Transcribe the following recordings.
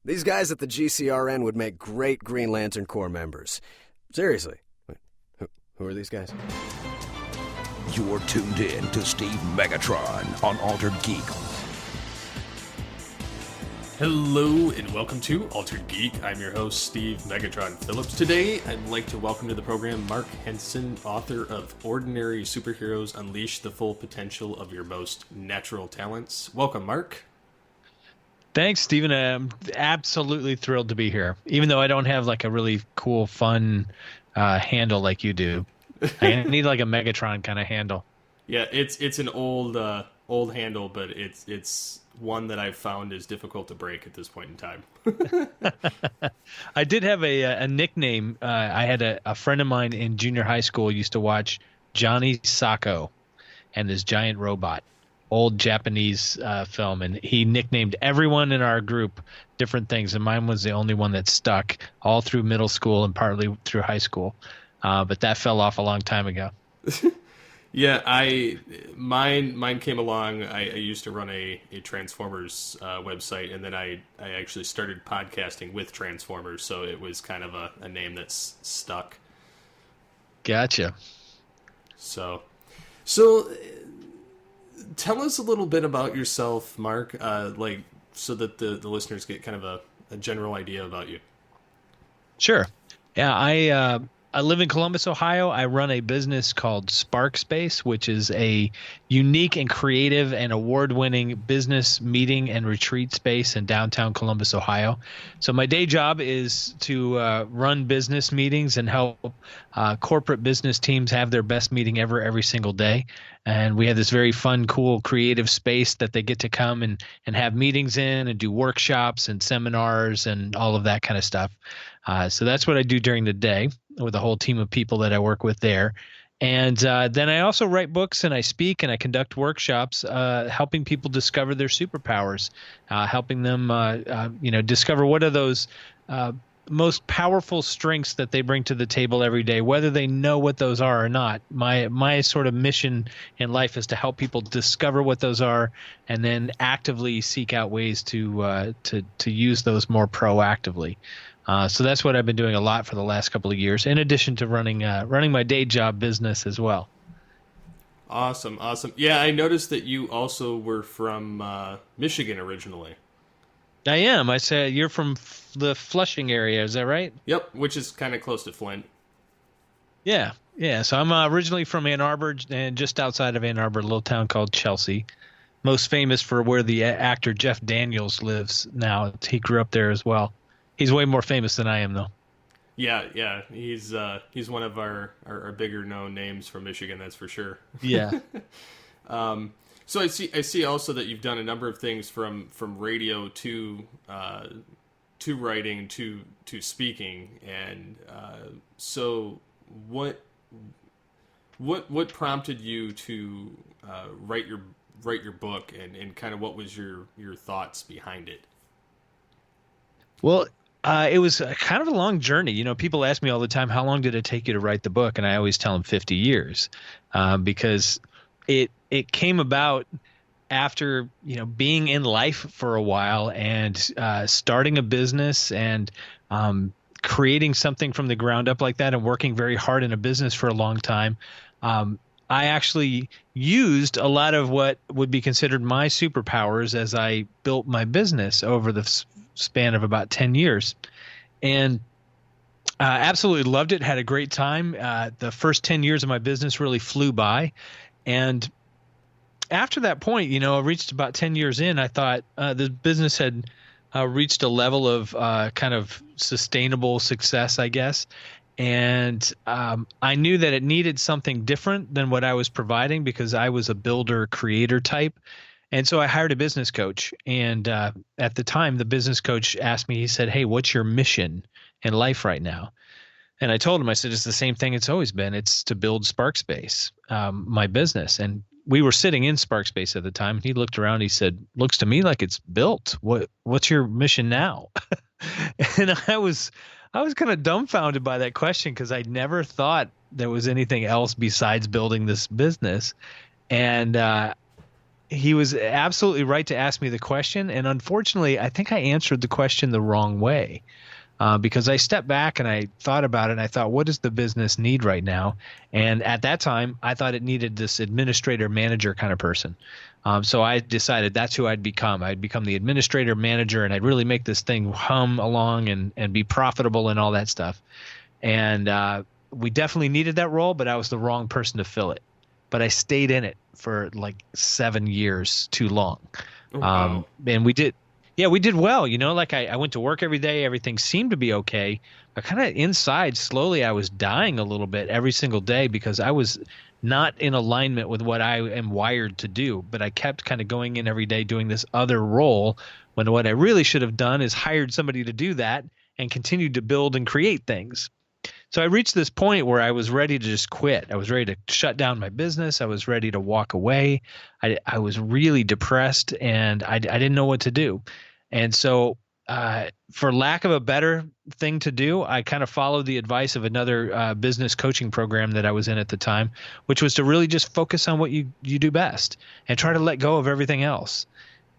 These guys at the GCRN would make great Green Lantern Corps members. Seriously. Wait, who are these guys? You're tuned in to Steve Megatron on Altered Geek. Hello and welcome to Altered Geek. I'm your host, Steve Megatron Phillips. Today, I'd like to welcome to the program Mark Henson, author of Ordinary Superheroes Unleash the Full Potential of Your Most Natural Talents. Welcome, Mark. Thanks, Stephen. I'm absolutely thrilled to be here, even though I don't have like a really cool, fun handle like you do. I need like a Megatron kind of handle. Yeah, it's an old handle, but it's one that I've found is difficult to break at this point in time. I did have a nickname. I had a friend of mine in junior high school used to watch Johnny Sacco and this giant robot, old Japanese film, and he nicknamed everyone in our group different things, and mine was the only one that stuck all through middle school and partly through high school. But that fell off a long time ago. Yeah, mine came along. I used to run a Transformers website, and then I actually started podcasting with Transformers, so it was kind of a name that's stuck. Gotcha. So tell us a little bit about yourself, Mark, so that the listeners get kind of a general idea about you. Sure. Yeah, I live in Columbus, Ohio. I run a business called Sparkspace, which is a unique and creative and award-winning business meeting and retreat space in downtown Columbus, Ohio. So my day job is to run business meetings and help corporate business teams have their best meeting ever every single day. And we have this very fun, cool, creative space that they get to come and have meetings in and do workshops and seminars and all of that kind of stuff. So that's what I do during the day with a whole team of people that I work with there. And then I also write books and I speak and I conduct workshops helping people discover their superpowers, helping them discover what are those most powerful strengths that they bring to the table every day, whether they know what those are or not. My sort of mission in life is to help people discover what those are and then actively seek out ways to use those more proactively. So that's what I've been doing a lot for the last couple of years, in addition to running my day job business as well. Awesome. Yeah, I noticed that you also were from Michigan originally. I am. I say you're from the Flushing area. Is that right? Yep, which is kind of close to Flint. Yeah. So I'm originally from Ann Arbor, and just outside of Ann Arbor, a little town called Chelsea. Most famous for where the actor Jeff Daniels lives now. He grew up there as well. He's way more famous than I am, though. Yeah. He's one of our bigger known names from Michigan, that's for sure. Yeah. So I see also that you've done a number of things from radio to writing to speaking, and so what prompted you to write your book, and kind of what was your thoughts behind it? Well, it was kind of a long journey. You know, people ask me all the time, how long did it take you to write the book? And I always tell them 50 years because it came about after, being in life for a while and starting a business and creating something from the ground up like that and working very hard in a business for a long time. I actually used a lot of what would be considered my superpowers as I built my business over the span of about 10 years. And absolutely loved it, had a great time. The first 10 years of my business really flew by. And after that point, I reached about 10 years in, I thought the business had reached a level of kind of sustainable success, I guess. And I knew that it needed something different than what I was providing because I was a builder creator type. And so I hired a business coach. And at the time, the business coach asked me, he said, "Hey, what's your mission in life right now?" And I told him, I said, "It's the same thing it's always been. It's to build Sparkspace, my business." And we were sitting in Sparkspace at the time. And he looked around. He said, "Looks to me like it's built. What's your mission now?" And I was kind of dumbfounded by that question because I never thought there was anything else besides building this business. And he was absolutely right to ask me the question. And unfortunately, I think I answered the question the wrong way. Because I stepped back and I thought about it and I thought, what does the business need right now? And at that time, I thought it needed this administrator manager kind of person. So I decided that's who I'd become. I'd become the administrator manager, and I'd really make this thing hum along and be profitable and all that stuff. And we definitely needed that role, but I was the wrong person to fill it. But I stayed in it for like 7 years too long. Wow. And we did. Yeah, we did well. Like I went to work every day. Everything seemed to be okay. But kind of inside, slowly, I was dying a little bit every single day because I was not in alignment with what I am wired to do. But I kept kind of going in every day doing this other role when what I really should have done is hired somebody to do that and continued to build and create things. So I reached this point where I was ready to just quit. I was ready to shut down my business. I was ready to walk away. I was really depressed, and I didn't know what to do. And so for lack of a better thing to do, I kind of followed the advice of another business coaching program that I was in at the time, which was to really just focus on what you do best and try to let go of everything else.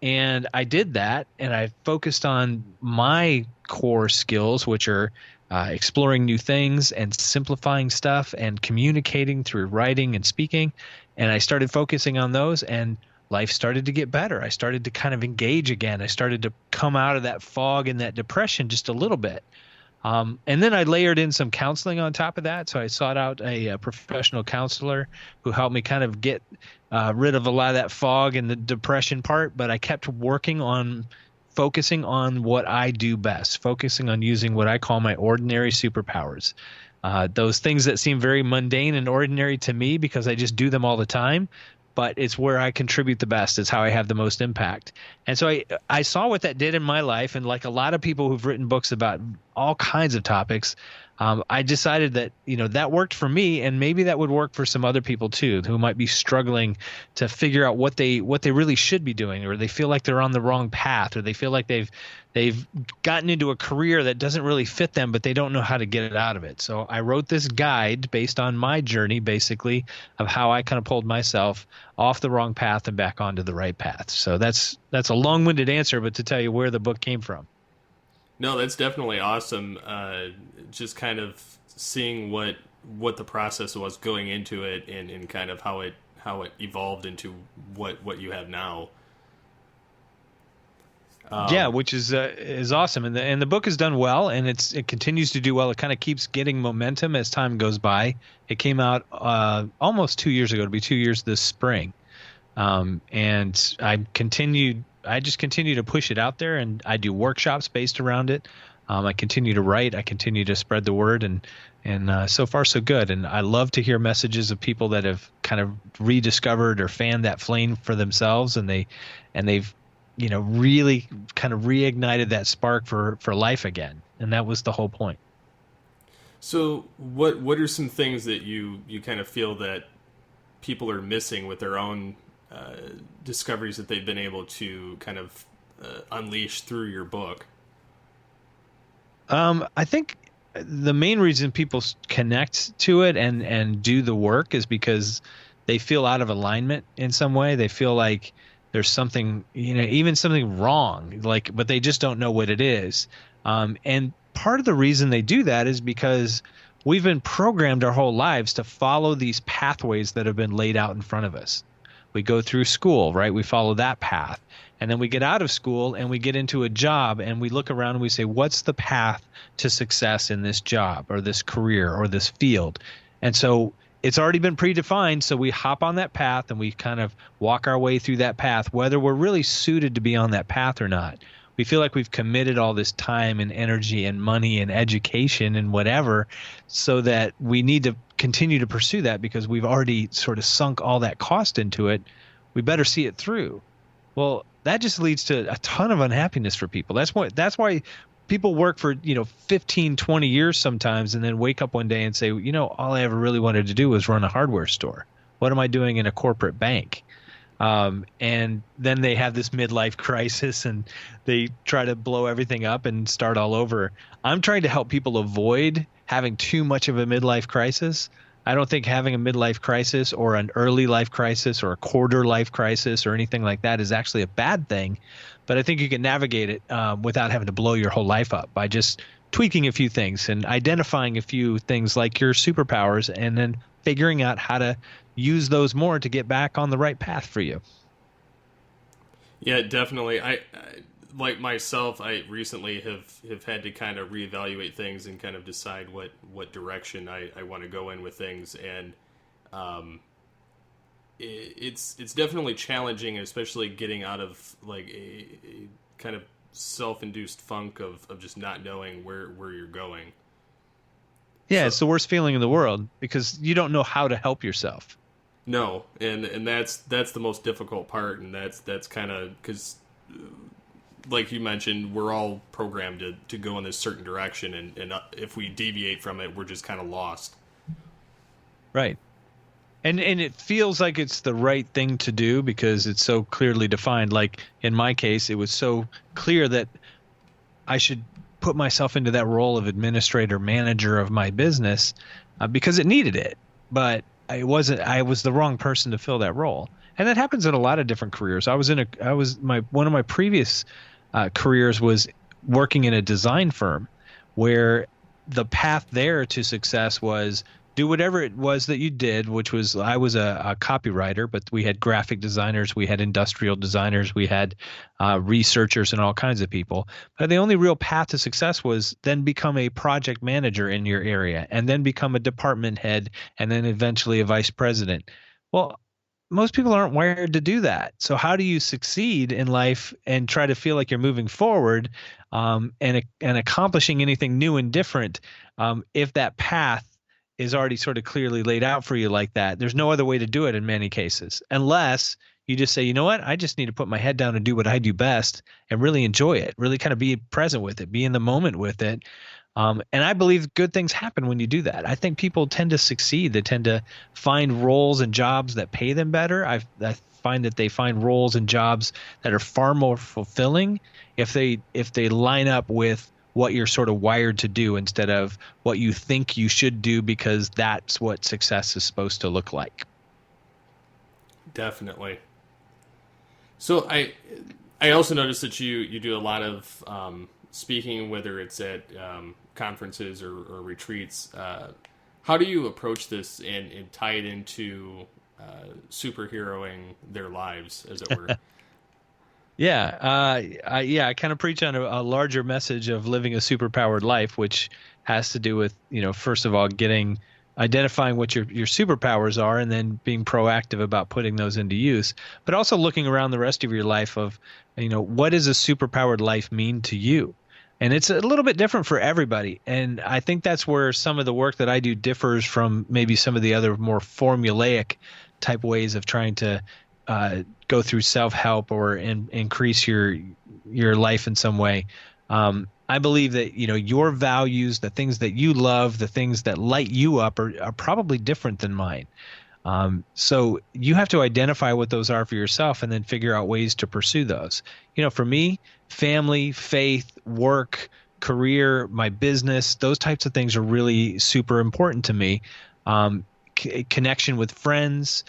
And I did that, and I focused on my core skills, which are exploring new things and simplifying stuff and communicating through writing and speaking. And I started focusing on those, and life started to get better. I started to kind of engage again. I started to come out of that fog and that depression just a little bit. And then I layered in some counseling on top of that. So I sought out a professional counselor who helped me kind of get rid of a lot of that fog and the depression part. But I kept working on focusing on what I do best, focusing on using what I call my ordinary superpowers. Those things that seem very mundane and ordinary to me because I just do them all the time, but it's where I contribute the best. It's how I have the most impact. And so I saw what that did in my life. And like a lot of people who've written books about all kinds of topics, I decided that, that worked for me, and maybe that would work for some other people too, who might be struggling to figure out what they really should be doing, or they feel like they're on the wrong path, or they feel like they've gotten into a career that doesn't really fit them, but they don't know how to get it out of it. So I wrote this guide based on my journey, basically, of how I kind of pulled myself off the wrong path and back onto the right path. So that's a long-winded answer, but to tell you where the book came from. No, that's definitely awesome. Just kind of seeing what the process was going into it, and kind of how it evolved into what you have now. Yeah, which is awesome, and the book has done well, and it continues to do well. It kind of keeps getting momentum as time goes by. It came out almost 2 years ago. It'll be 2 years this spring, and I just continue to push it out there, and I do workshops based around it. I continue to write. I continue to spread the word, and so far so good. And I love to hear messages of people that have kind of rediscovered or fanned that flame for themselves, and they've really kind of reignited that spark for life again. And that was the whole point. So what are some things that you kind of feel that people are missing with their own discoveries that they've been able to kind of unleash through your book? I think the main reason people connect to it and do the work is because they feel out of alignment in some way. They feel like there's something, even something wrong, but they just don't know what it is. And part of the reason they do that is because we've been programmed our whole lives to follow these pathways that have been laid out in front of us. We go through school, right? We follow that path. And then we get out of school and we get into a job, and we look around and we say, what's the path to success in this job or this career or this field? And so it's already been predefined. So we hop on that path and we kind of walk our way through that path, whether we're really suited to be on that path or not. We feel like we've committed all this time and energy and money and education and whatever, so that we need to continue to pursue that because we've already sort of sunk all that cost into it. We better see it through. Well, that just leads to a ton of unhappiness for people. That's why people work for 15, 20 years sometimes, and then wake up one day and say, all I ever really wanted to do was run a hardware store. What am I doing in a corporate bank? And then they have this midlife crisis and they try to blow everything up and start all over. I'm trying to help people avoid having too much of a midlife crisis. I don't think having a midlife crisis or an early life crisis or a quarter life crisis or anything like that is actually a bad thing. But I think you can navigate it without having to blow your whole life up by just tweaking a few things and identifying a few things like your superpowers and then figuring out how to use those more to get back on the right path for you. Yeah, definitely. I like myself, I recently have had to kind of reevaluate things and kind of decide what direction I want to go in with things. And it's definitely challenging, especially getting out of like a kind of self-induced funk of just not knowing where you're going. Yeah, So, it's the worst feeling in the world because you don't know how to help yourself. no, and that's the most difficult part, and that's kind of because, like you mentioned, we're all programmed to go in this certain direction, and if we deviate from it, we're just kind of lost. Right. And it feels like it's the right thing to do because it's so clearly defined. Like in my case, it was so clear that I should put myself into that role of administrator manager of my business because it needed it. But I was the wrong person to fill that role. And that happens in a lot of different careers. One of my previous careers was working in a design firm where the path there to success was do whatever it was that you did, which was I was a copywriter, but we had graphic designers, we had industrial designers, we had researchers and all kinds of people. But the only real path to success was then become a project manager in your area and then become a department head and then eventually a vice president. Well, most people aren't wired to do that. So how do you succeed in life and try to feel like you're moving forward and accomplishing anything new and different if that path is already sort of clearly laid out for you like that? There's no other way to do it in many cases, unless you just say, you know what, I just need to put my head down and do what I do best and really enjoy it, really kind of be present with it, be in the moment with it. And I believe good things happen when you do that. I think people tend to succeed. They tend to find roles and jobs that pay them better. I find that they find roles and jobs that are far more fulfilling if they line up with what you're sort of wired to do instead of what you think you should do because that's what success is supposed to look like. Definitely. So I also noticed that you do a lot of speaking, whether it's at conferences or retreats. How do you approach this and tie it into superheroing their lives, as it were? Yeah, I kind of preach on a larger message of living a superpowered life, which has to do with, first of all, identifying what your superpowers are and then being proactive about putting those into use, but also looking around the rest of your life of, what does a superpowered life mean to you? And it's a little bit different for everybody. And I think that's where some of the work that I do differs from maybe some of the other more formulaic type ways of trying to go through self-help or increase your life in some way. I believe that, your values, the things that you love, the things that light you up are probably different than mine. So you have to identify what those are for yourself and then figure out ways to pursue those. For me, family, faith, work, career, my business, those types of things are really super important to me. Connection with friends,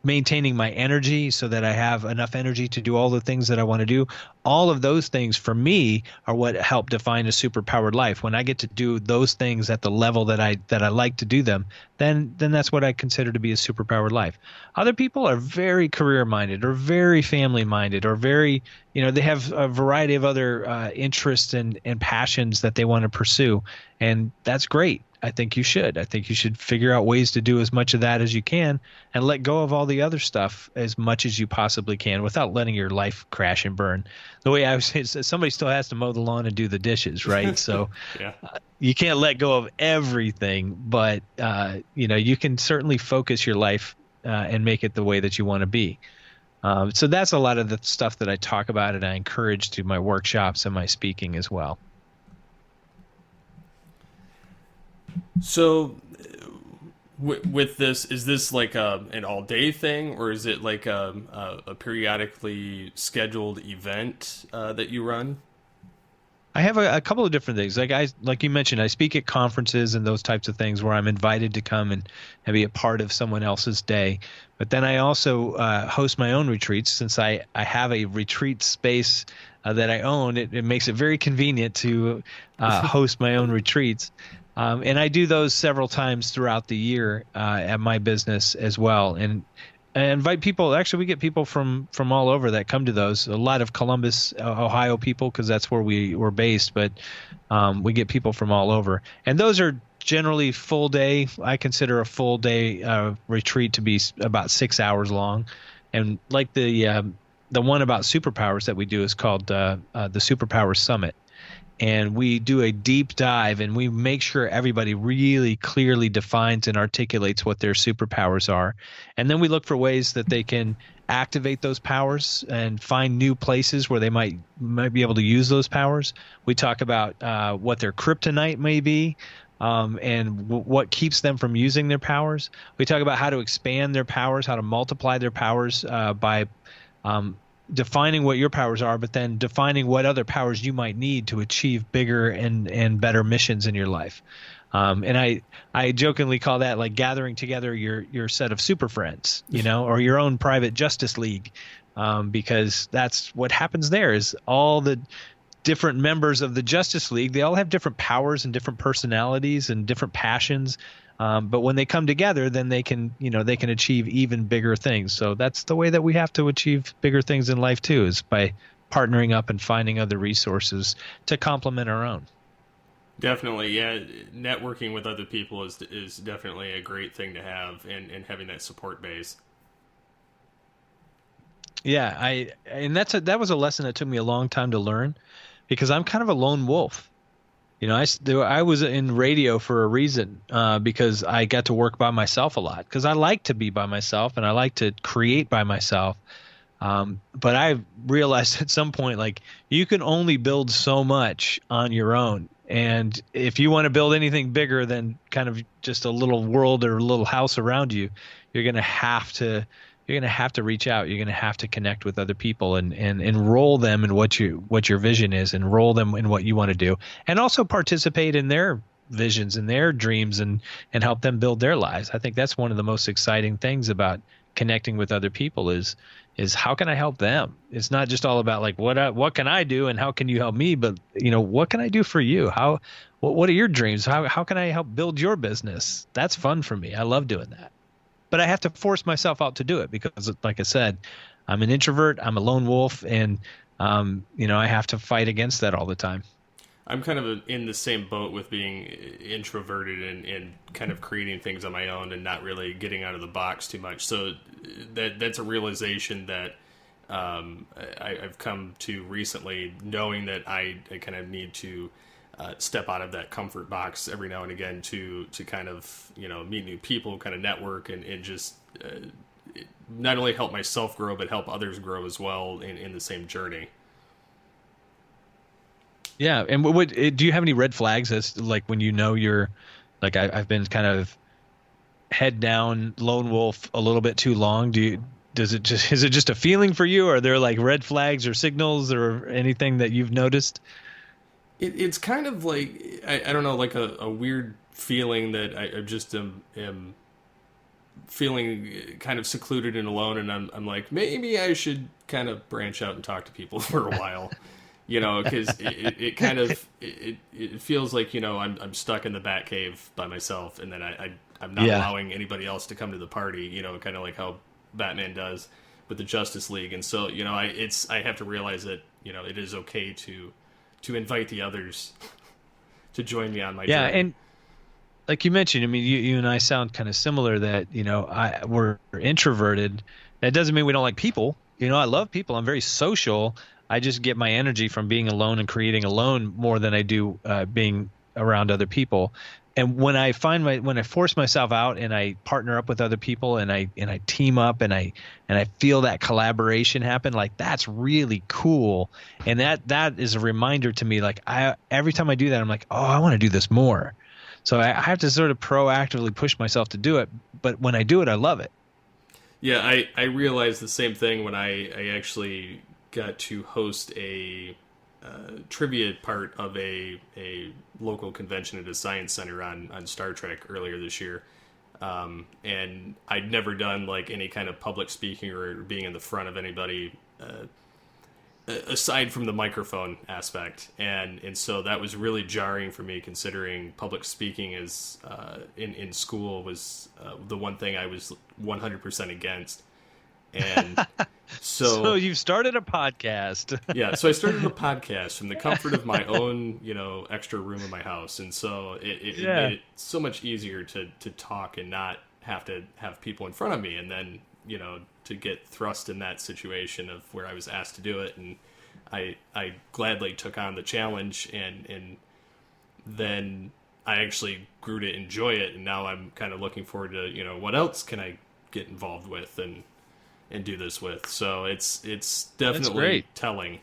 maintaining my energy so that I have enough energy to do all the things that I want to do. All of those things for me are what help define a superpowered life. When I get to do those things at the level that I like to do them, then that's what I consider to be a superpowered life. Other people are very career minded or very family minded or very, they have a variety of other interests and passions that they want to pursue. And that's great. I think you should. I think you should figure out ways to do as much of that as you can and let go of all the other stuff as much as you possibly can without letting your life crash and burn. The way I was saying, somebody still has to mow the lawn and do the dishes, right? So Yeah. You can't let go of everything, but you can certainly focus your life and make it the way that you want to be. So that's a lot of the stuff that I talk about and I encourage to my workshops and my speaking as well. So, with this, is this like an all-day thing, or is it like a periodically scheduled event that you run? I have a couple of different things. Like you mentioned, I speak at conferences and those types of things where I'm invited to come and be a part of someone else's day. But then I also host my own retreats. Since I have a retreat space that I own, it makes it very convenient to host my own retreats. And I do those several times throughout the year at my business as well. And I invite people. Actually, we get people from all over that come to those. A lot of Columbus, Ohio people, because that's where we're based. But we get people from all over, and those are generally full day. I consider a full day retreat to be about 6 hours long, and like the one about superpowers that we do is called the Superpower Summit. And we do a deep dive and we make sure everybody really clearly defines and articulates what their superpowers are. And then we look for ways that they can activate those powers and find new places where they might be able to use those powers. We talk about what their kryptonite may be, and what keeps them from using their powers. We talk about how to expand their powers, how to multiply their powers by defining what your powers are, but then defining what other powers you might need to achieve bigger and better missions in your life. And I jokingly call that like gathering together your set of super friends, or your own private justice league, because that's what happens there is all the different members of the Justice League, they all have different powers and different personalities and different passions. But when they come together, then they can achieve even bigger things. So that's the way that we have to achieve bigger things in life too, is by partnering up and finding other resources to complement our own. Definitely, yeah. Networking with other people is definitely a great thing to have, and having that support base. Yeah, that was a lesson that took me a long time to learn, because I'm kind of a lone wolf. I was in radio for a reason, because I got to work by myself a lot, because I like to be by myself and I like to create by myself. But I realized at some point, like, you can only build so much on your own. And if you want to build anything bigger than kind of just a little world or a little house around you, you're going to have to reach out. You're going to have to connect with other people and enroll them in what your vision is, enroll them in what you want to do, and also participate in their visions and their dreams and help them build their lives. I think that's one of the most exciting things about connecting with other people is how can I help them? It's not just all about like what can I do and how can you help me, but what can I do for you? What are your dreams? How can I help build your business? That's fun for me. I love doing that. But I have to force myself out to do it because, like I said, I'm an introvert, I'm a lone wolf, and I have to fight against that all the time. I'm kind of in the same boat with being introverted and kind of creating things on my own and not really getting out of the box too much. So that's a realization that I've come to recently, knowing that I kind of need to step out of that comfort box every now and again to kind of meet new people, kind of network, and just not only help myself grow but help others grow as well in the same journey. Yeah, and do you have any red flags as like when you're like I've been kind of head down lone wolf a little bit too long? Is it just a feeling for you? Or are there like red flags or signals or anything that you've noticed? It's kind of like I don't know, like a weird feeling that I just am feeling kind of secluded and alone, and I'm like, maybe I should kind of branch out and talk to people for a while. Because it kind of it feels like I'm stuck in the Batcave by myself, and then I'm not allowing anybody else to come to the party. Kind of like how Batman does with the Justice League, and so I have to realize that it is okay to invite the others to join me on my journey. And like you mentioned, I mean, you and I sound kind of similar. That we're introverted. That doesn't mean we don't like people. I love people. I'm very social. I just get my energy from being alone and creating alone more than I do being around other people. And when I force myself out and I partner up with other people and I team up and I feel that collaboration happen, like that's really cool. And that is a reminder to me. Like every time I do that, I'm like, oh, I want to do this more. So I have to sort of proactively push myself to do it. But when I do it, I love it. Yeah, I realized the same thing when I actually got to host a trivia part of a local convention at a science center on Star Trek earlier this year. And I'd never done like any kind of public speaking or being in the front of anybody, aside from the microphone aspect. And so that was really jarring for me, considering public speaking is, in school was, the one thing I was 100% against. And So you've started a podcast. yeah, so I started a podcast from the comfort of my own, extra room in my house. And so it made it so much easier to talk and not have to have people in front of me. And then, to get thrust in that situation of where I was asked to do it. And I gladly took on the challenge, and then I actually grew to enjoy it. And now I'm kind of looking forward to, what else can I get involved with and do this with. So it's definitely telling.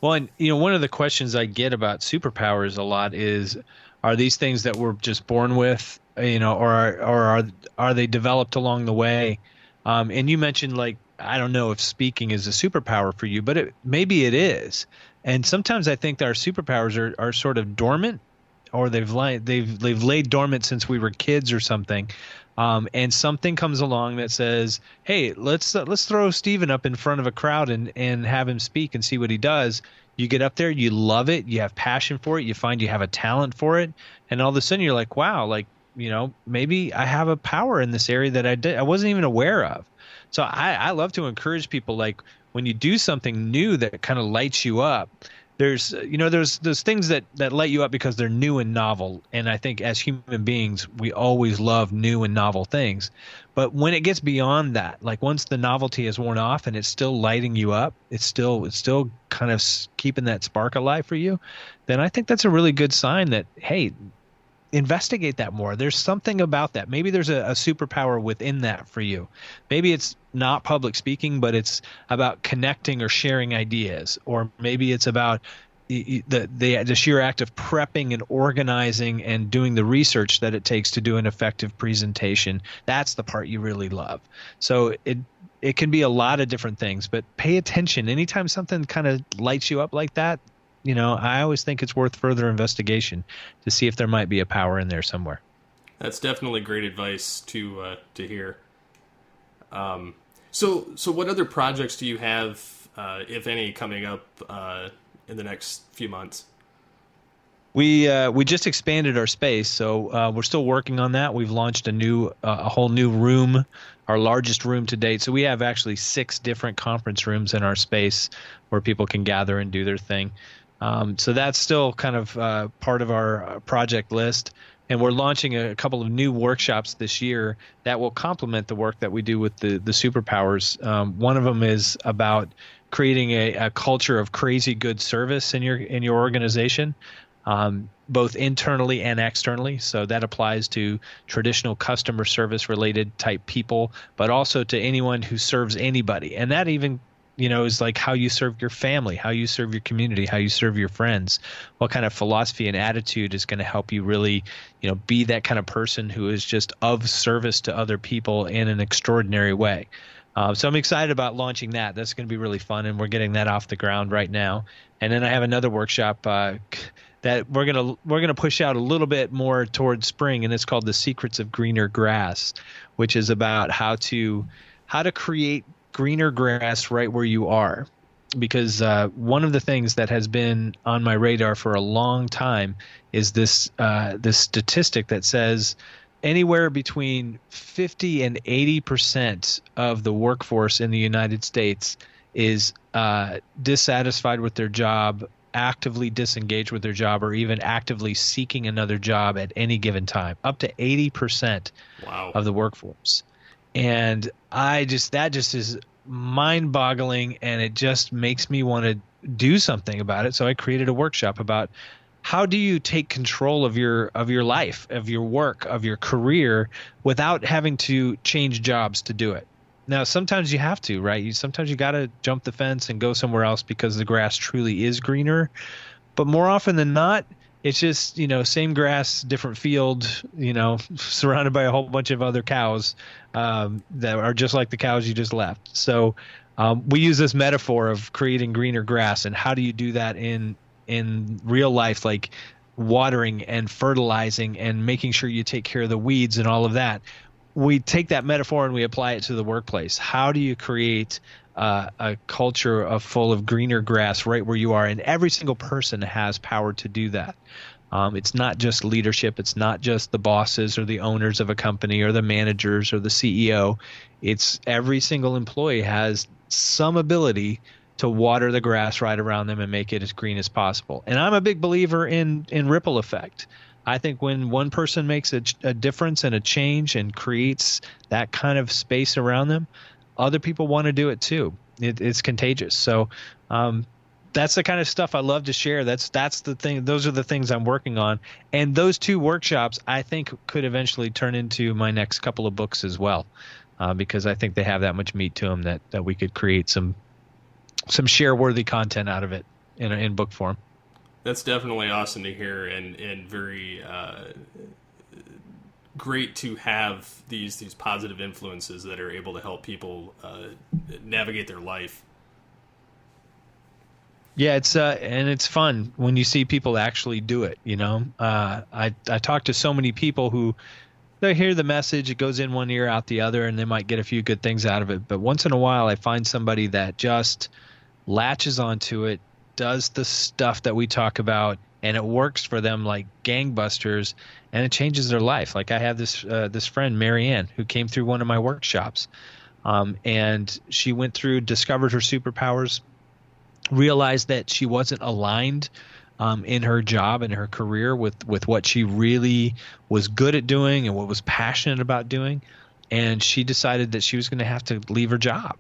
Well, and one of the questions I get about superpowers a lot is, are these things that we're just born with, or are they developed along the way? And you mentioned, like, I don't know if speaking is a superpower for you, but maybe it is. And sometimes I think that our superpowers are sort of dormant, or they've laid dormant since we were kids or something. And something comes along that says, hey, let's throw Steven up in front of a crowd and have him speak and see what he does. You get up there, you love it, you have passion for it, you find you have a talent for it, and all of a sudden you're like, wow, like, maybe I have a power in this area that I wasn't even aware of. So I love to encourage people, like, when you do something new that kind of lights you up, there's things that light you up because they're new and novel. And I think as human beings, we always love new and novel things. But when it gets beyond that, like once the novelty has worn off and it's still lighting you up, it's still kind of keeping that spark alive for you, then I think that's a really good sign that, hey, investigate that more. There's something about that. Maybe there's a superpower within that for you. Maybe it's not public speaking, but it's about connecting or sharing ideas, or maybe it's about the sheer act of prepping and organizing and doing the research that it takes to do an effective presentation. That's the part you really love. So it can be a lot of different things, but pay attention. Anytime something kind of lights you up like that, I always think it's worth further investigation to see if there might be a power in there somewhere. That's definitely great advice to hear. So what other projects do you have, if any, coming up in the next few months? We just expanded our space, so we're still working on that. We've launched a whole new room, our largest room to date. So we have actually 6 different conference rooms in our space where people can gather and do their thing. So that's still kind of part of our project list. And we're launching a couple of new workshops this year that will complement the work that we do with the superpowers. One of them is about creating a culture of crazy good service in your organization, both internally and externally. So that applies to traditional customer service related type people, but also to anyone who serves anybody. And that even is like how you serve your family, how you serve your community, how you serve your friends. What kind of philosophy and attitude is going to help you really, be that kind of person who is just of service to other people in an extraordinary way. So I'm excited about launching that. That's going to be really fun, and we're getting that off the ground right now. And then I have another workshop that we're gonna push out a little bit more towards spring, and it's called The Secrets of Greener Grass, which is about how to create greener grass right where you are. Because one of the things that has been on my radar for a long time is this statistic that says anywhere between 50 and 80% of the workforce in the United States is dissatisfied with their job, actively disengaged with their job, or even actively seeking another job at any given time. Up to 80% of the workforce. And that just is mind-boggling, and it just makes me want to do something about it. So I created a workshop about how do you take control of your life, of your work, of your career, without having to change jobs to do it. Now, sometimes you have to, right? Sometimes you got to jump the fence and go somewhere else because the grass truly is greener. But more often than not, it's just, same grass, different field, surrounded by a whole bunch of other cows that are just like the cows you just left. So We use this metaphor of creating greener grass, and how do you do that in real life, like watering and fertilizing and making sure you take care of the weeds and all of that. We take that metaphor and we apply it to the workplace. How do you create a culture full of greener grass right where you are? And every single person has power to do that. It's not just leadership. It's not just the bosses or the owners of a company or the managers or the CEO. It's every single employee has some ability to water the grass right around them and make it as green as possible. And I'm a big believer in ripple effect. I think when one person makes a difference and a change and creates that kind of space around them, other people want to do it too. It's contagious. So that's the kind of stuff I love to share. That's the thing. Those are the things I'm working on. And those 2 workshops, I think, could eventually turn into my next couple of books as well, because I think they have that much meat to them that we could create some share-worthy content out of it in book form. That's definitely awesome to hear, and very great to have these positive influences that are able to help people navigate their life. Yeah, it's fun when you see people actually do it. I talk to so many people who they hear the message, it goes in one ear, out the other, and they might get a few good things out of it. But once in a while, I find somebody that just latches onto it, does the stuff that we talk about, and it works for them like gangbusters, and it changes their life. Like I have this friend, Marianne, who came through one of my workshops, and she went through, discovered her superpowers, realized that she wasn't aligned in her job and her career with what she really was good at doing and what was passionate about doing, and she decided that she was going to have to leave her job.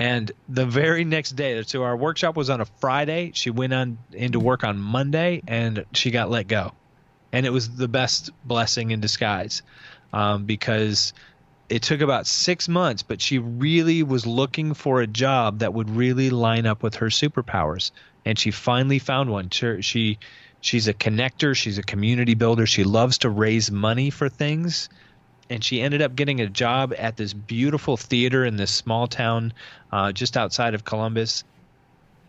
And the very next day, so our workshop was on a Friday. She went into work on Monday, and she got let go. And it was the best blessing in disguise, because it took about 6 months, but she really was looking for a job that would really line up with her superpowers. And she finally found one. She's a connector. She's a community builder. She loves to raise money for things. And she ended up getting a job at this beautiful theater in this small town just outside of Columbus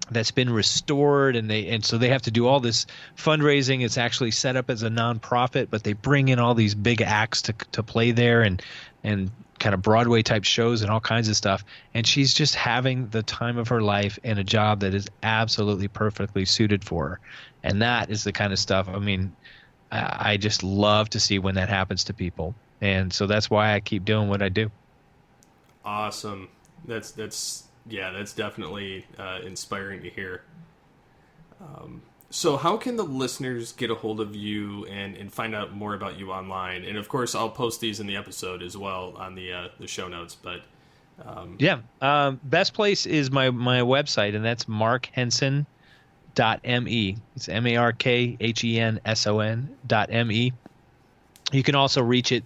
that's been restored, and so they have to do all this fundraising. It's actually set up as a nonprofit, but they bring in all these big acts to play there and kind of Broadway type shows and all kinds of stuff. And she's just having the time of her life in a job that is absolutely perfectly suited for her. And that is the kind of stuff, I mean, I just love to see when that happens to people. And so that's why I keep doing what I do. Awesome. That's definitely inspiring to hear. So how can the listeners get a hold of you and find out more about you online? And of course, I'll post these in the episode as well on the show notes. But best place is my website, and that's markhenson.me. It's markhenson.me. You can also reach it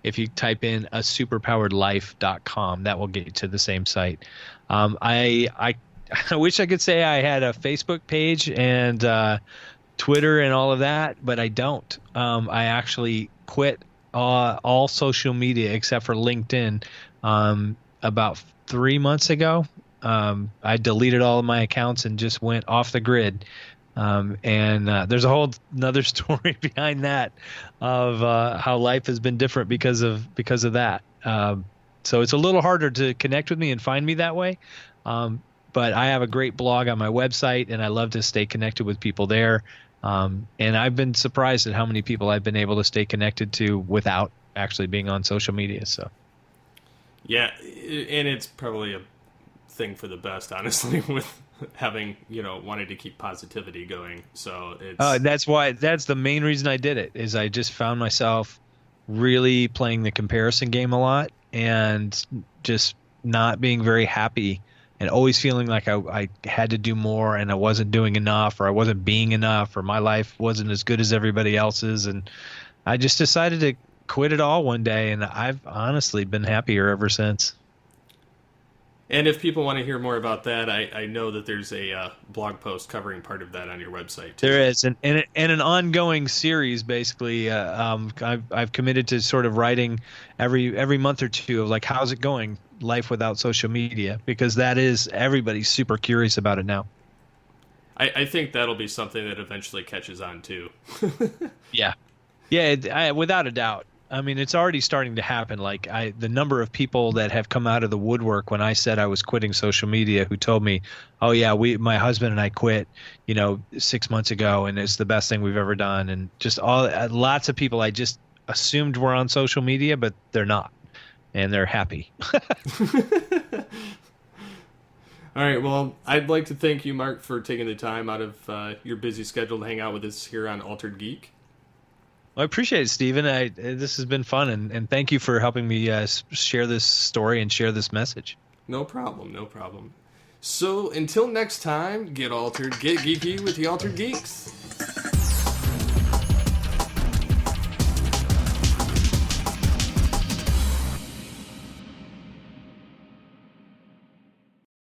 if you type in a superpoweredlife.com. That will get you to the same site. I wish I could say I had a Facebook page and Twitter and all of that, but I don't. I actually quit all social media except for LinkedIn about 3 months ago. I deleted all of my accounts and just went off the grid. And there's a whole another story behind that of how life has been different because of that. So it's a little harder to connect with me and find me that way. But I have a great blog on my website, and I love to stay connected with people there. And I've been surprised at how many people I've been able to stay connected to without actually being on social media. So, yeah, and it's probably a thing for the best, honestly, with having, wanting to keep positivity going. So it's that's the main reason I did it, is I just found myself really playing the comparison game a lot and just not being very happy and always feeling like I had to do more and I wasn't doing enough, or I wasn't being enough, or my life wasn't as good as everybody else's. And I just decided to quit it all one day, and I've honestly been happier ever since. And if people want to hear more about that, I know that there's a blog post covering part of that on your website, too. There is, and an ongoing series. Basically, I've committed to sort of writing every month or two of like, how's it going, life without social media, because that is, everybody's super curious about it now. I think that'll be something that eventually catches on, too. Yeah, without a doubt. I mean, it's already starting to happen. Like the number of people that have come out of the woodwork when I said I was quitting social media, who told me, "Oh yeah, my husband and I quit, 6 months ago, and it's the best thing we've ever done." And just lots of people I just assumed were on social media, but they're not, and they're happy. All right. Well, I'd like to thank you, Mark, for taking the time out of your busy schedule to hang out with us here on Altered Geek. Well, I appreciate it, Stephen. This has been fun, and thank you for helping me share this story and share this message. No problem. So until next time, get altered, get geeky with the Altered Geeks.